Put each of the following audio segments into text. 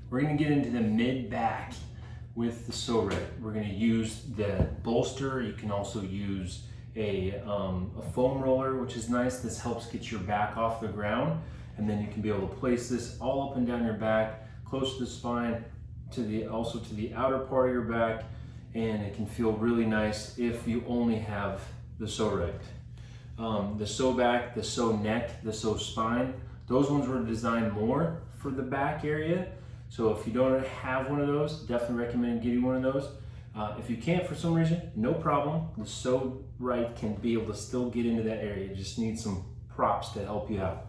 We're gonna get into the mid-back with the Pso-Rite. We're gonna use the Bolster. You can also use a foam roller, which is nice. This helps get your back off the ground. And then you can be able to place this all up and down your back, close to the spine, also to the outer part of your back. And it can feel really nice if you only have the Pso-Rite. The Pso-Back, the Pso-Neck, the Pso-Spine, those ones were designed more for the back area. So if you don't have one of those, definitely recommend getting one of those. If you can't for some reason, no problem. The Pso-Rite can be able to still get into that area. You just need some props to help you out.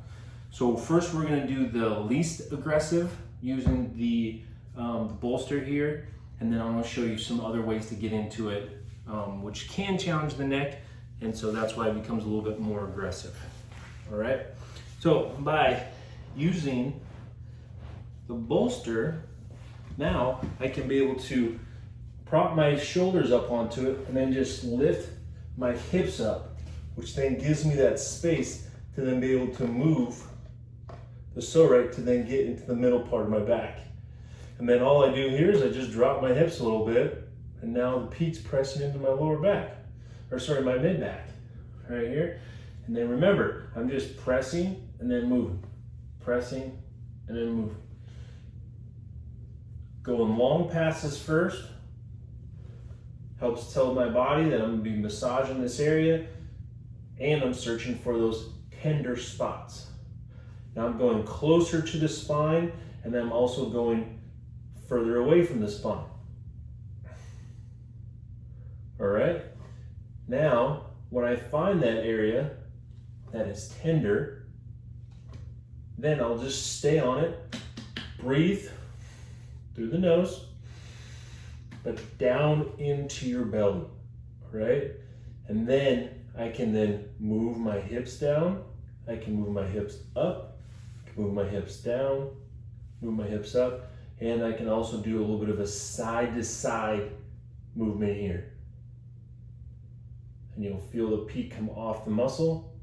So first we're gonna do the least aggressive using the Bolster here, and then I'm gonna show you some other ways to get into it, which can challenge the neck, and so that's why it becomes a little bit more aggressive. All right, so by using the Bolster, now I can be able to prop my shoulders up onto it and then just lift my hips up, which then gives me that space to then be able to move the Pso-Rite to then get into the middle part of my back. And then all I do here is I just drop my hips a little bit, and now the peak's pressing into my lower back, or sorry, my mid-back, right here. And then remember, I'm just pressing and then moving, pressing and then moving. Going long passes first helps tell my body that I'm gonna be massaging this area, and I'm searching for those tender spots. Now I'm going closer to the spine, and then I'm also going further away from the spine. All right, now when I find that area that is tender, then I'll just stay on it, breathe through the nose, but down into your belly, all right? And then I can then move my hips down, I can move my hips up, I can move my hips down, move my hips up, and I can also do a little bit of a side to side movement here. And you'll feel the peak come off the muscle.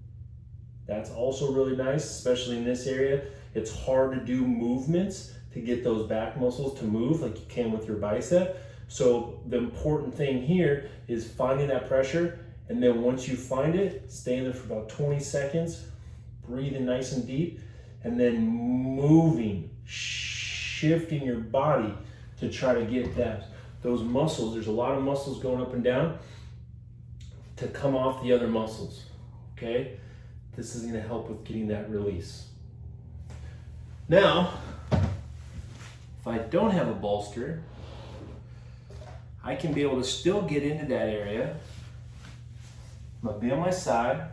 That's also really nice, especially in this area. It's hard to do movements to get those back muscles to move like you can with your bicep. So the important thing here is finding that pressure, and then once you find it, stay in there for about 20 seconds, breathing nice and deep, and then moving, shifting your body to try to get those muscles. There's a lot of muscles going up and down to come off the other muscles, okay? This is gonna help with getting that release. Now, if I don't have a Bolster, I can be able to still get into that area. I'm gonna be on my side.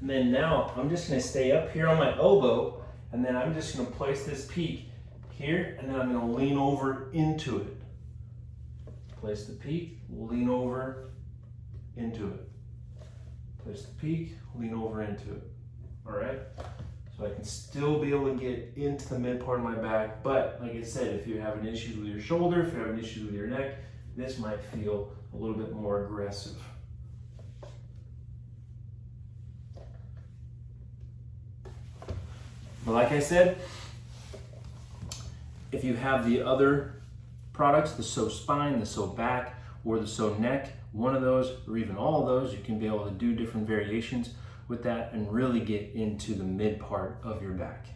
And then now I'm just gonna stay up here on my elbow, and then I'm just gonna place this peak here, and then I'm gonna lean over into it. Place the peak, lean over into it. Place the peak, lean over into it. All right? So I can still be able to get into the mid part of my back, but like I said, if you're having issues with your shoulder, if you're having issues with your neck, this might feel a little bit more aggressive. But like I said, if you have the other products, the Pso-Spine, the Pso-Back, or the Pso-Neck, one of those, or even all of those, you can be able to do different variations with that and really get into the mid part of your back.